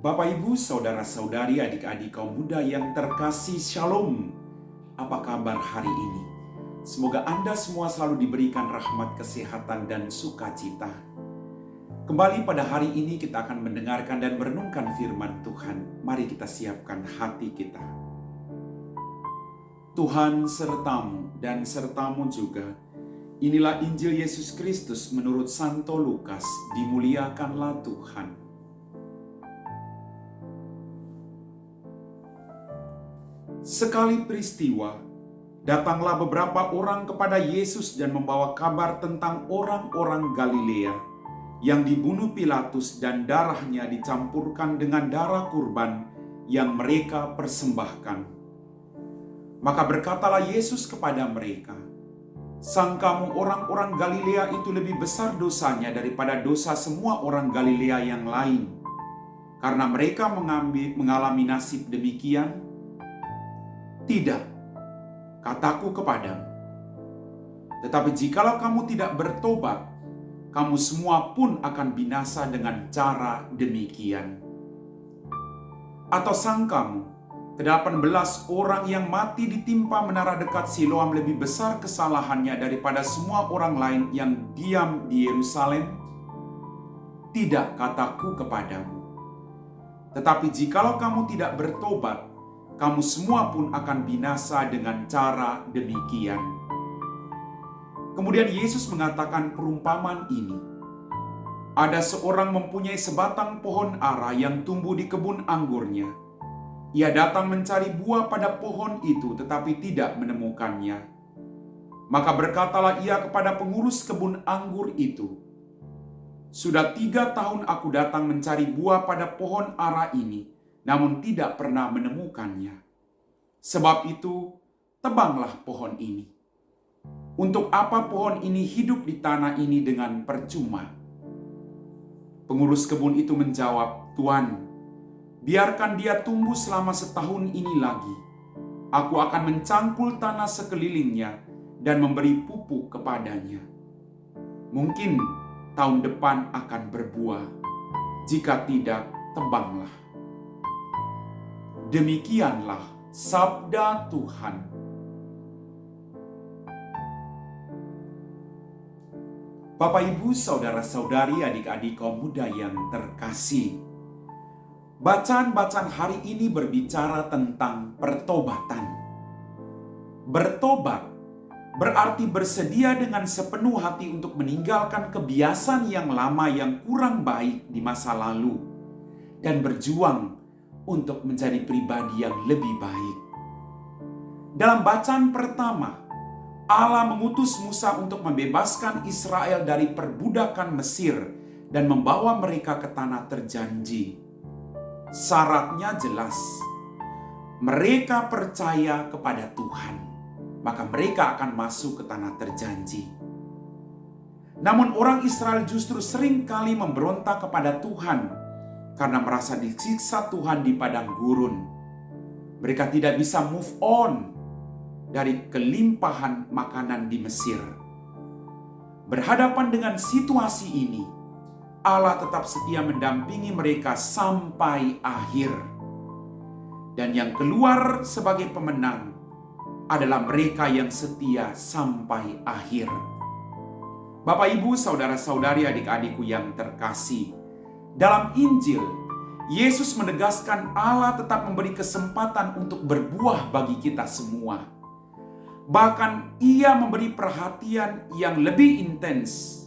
Bapak, Ibu, Saudara-saudari, adik-adik kaum muda yang terkasih, Shalom. Apa kabar hari ini? Semoga Anda semua selalu diberikan rahmat, kesehatan, dan sukacita. Kembali pada hari ini kita akan mendengarkan dan merenungkan firman Tuhan. Mari kita siapkan hati kita. Tuhan sertamu dan sertamu juga. Inilah Injil Yesus Kristus menurut Santo Lukas. Dimuliakanlah Tuhan. Sekali peristiwa, datanglah beberapa orang kepada Yesus dan membawa kabar tentang orang-orang Galilea yang dibunuh Pilatus dan darahnya dicampurkan dengan darah kurban yang mereka persembahkan. Maka berkatalah Yesus kepada mereka, "Sangkamu orang-orang Galilea itu lebih besar dosanya daripada dosa semua orang Galilea yang lain, karena mereka mengalami nasib demikian? Tidak, kataku kepadamu. Tetapi jikalau kamu tidak bertobat, kamu semua pun akan binasa dengan cara demikian. Atau sangkamu, 18 orang yang mati ditimpa menara dekat Siloam lebih besar kesalahannya daripada semua orang lain yang diam di Yerusalem? Tidak, kataku kepadamu. Tetapi jikalau kamu tidak bertobat, kamu semua pun akan binasa dengan cara demikian." Kemudian Yesus mengatakan perumpamaan ini. Ada seorang mempunyai sebatang pohon ara yang tumbuh di kebun anggurnya. Ia datang mencari buah pada pohon itu tetapi tidak menemukannya. Maka berkatalah ia kepada pengurus kebun anggur itu, "Sudah 3 tahun aku datang mencari buah pada pohon ara ini, namun tidak pernah menemukannya. Sebab itu, tebanglah pohon ini. Untuk apa pohon ini hidup di tanah ini dengan percuma?" Pengurus kebun itu menjawab, "Tuan, biarkan dia tumbuh selama setahun ini lagi. Aku akan mencangkul tanah sekelilingnya dan memberi pupuk kepadanya. Mungkin tahun depan akan berbuah. Jika tidak, tebanglah." Demikianlah sabda Tuhan. Bapak, Ibu, Saudara-saudari, adik-adik kaum muda yang terkasih. Bacaan-bacaan hari ini berbicara tentang pertobatan. Bertobat berarti bersedia dengan sepenuh hati untuk meninggalkan kebiasaan yang lama yang kurang baik di masa lalu dan berjuang untuk menjadi pribadi yang lebih baik. Dalam bacaan pertama, Allah mengutus Musa untuk membebaskan Israel dari perbudakan Mesir dan membawa mereka ke tanah terjanji. Syaratnya jelas, mereka percaya kepada Tuhan, maka mereka akan masuk ke tanah terjanji. Namun orang Israel justru sering kali memberontak kepada Tuhan karena merasa disiksa Tuhan di padang gurun. Mereka tidak bisa move on dari kelimpahan makanan di Mesir. Berhadapan dengan situasi ini, Allah tetap setia mendampingi mereka sampai akhir. Dan yang keluar sebagai pemenang adalah mereka yang setia sampai akhir. Bapak, Ibu, Saudara-saudari, adik-adikku yang terkasih, dalam Injil, Yesus menegaskan Allah tetap memberi kesempatan untuk berbuah bagi kita semua. Bahkan Ia memberi perhatian yang lebih intens.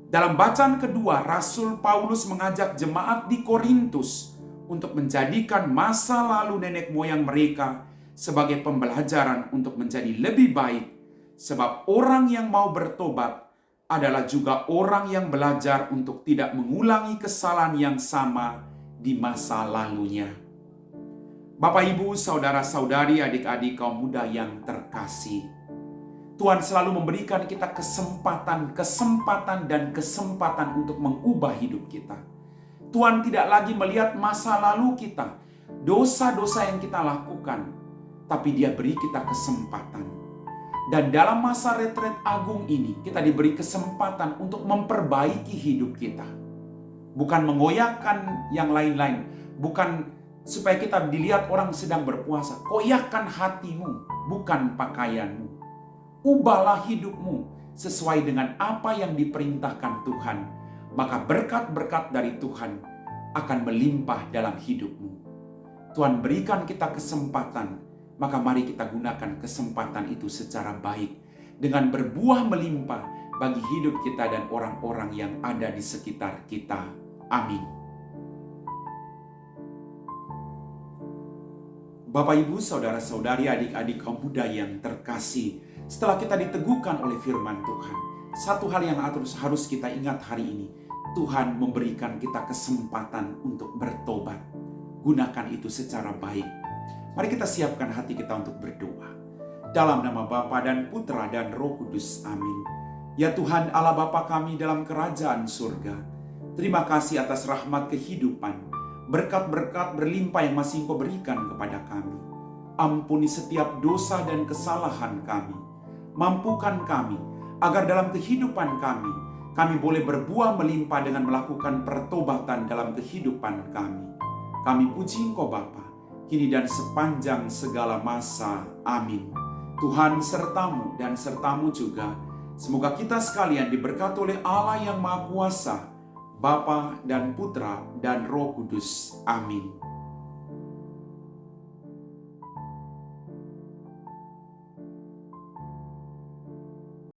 Dalam bacaan kedua, Rasul Paulus mengajak jemaat di Korintus untuk menjadikan masa lalu nenek moyang mereka sebagai pembelajaran untuk menjadi lebih baik. Sebab orang yang mau bertobat adalah juga orang yang belajar untuk tidak mengulangi kesalahan yang sama di masa lalunya. Bapak, Ibu, Saudara-saudari, adik-adik kaum muda yang terkasih, Tuhan selalu memberikan kita kesempatan untuk mengubah hidup kita. Tuhan tidak lagi melihat masa lalu kita, dosa-dosa yang kita lakukan, tapi Dia beri kita kesempatan. Dan dalam masa retret agung ini, kita diberi kesempatan untuk memperbaiki hidup kita. bukan mengoyakkan yang lain-lain, bukan supaya kita dilihat orang sedang berpuasa. Koyakkan hatimu, bukan pakaianmu. Ubahlah hidupmu sesuai dengan apa yang diperintahkan Tuhan. Maka berkat-berkat dari Tuhan akan melimpah dalam hidupmu. Tuhan berikan kita kesempatan, maka mari kita gunakan kesempatan itu secara baik, dengan berbuah melimpah bagi hidup kita dan orang-orang yang ada di sekitar kita. Amin. Bapak, Ibu, saudara-saudari, adik-adik kaum muda yang terkasih, setelah kita diteguhkan oleh firman Tuhan, satu hal yang harus kita ingat hari ini, Tuhan memberikan kita kesempatan untuk bertobat. Gunakan itu secara baik. Mari kita siapkan hati kita untuk berdoa. Dalam nama Bapa dan Putra dan Roh Kudus, amin. Ya Tuhan Allah Bapa kami dalam kerajaan surga, terima kasih atas rahmat kehidupan, berkat-berkat berlimpah yang masih Engkau berikan kepada kami. Ampuni setiap dosa dan kesalahan kami. Mampukan kami agar dalam kehidupan kami boleh berbuah melimpah dengan melakukan pertobatan dalam kehidupan kami. Kami puji Engkau Bapa, kini dan sepanjang segala masa. Amin. Tuhan sertamu dan sertamu juga. Semoga kita sekalian diberkati oleh Allah yang Maha Kuasa, Bapa dan Putra dan Roh Kudus. Amin.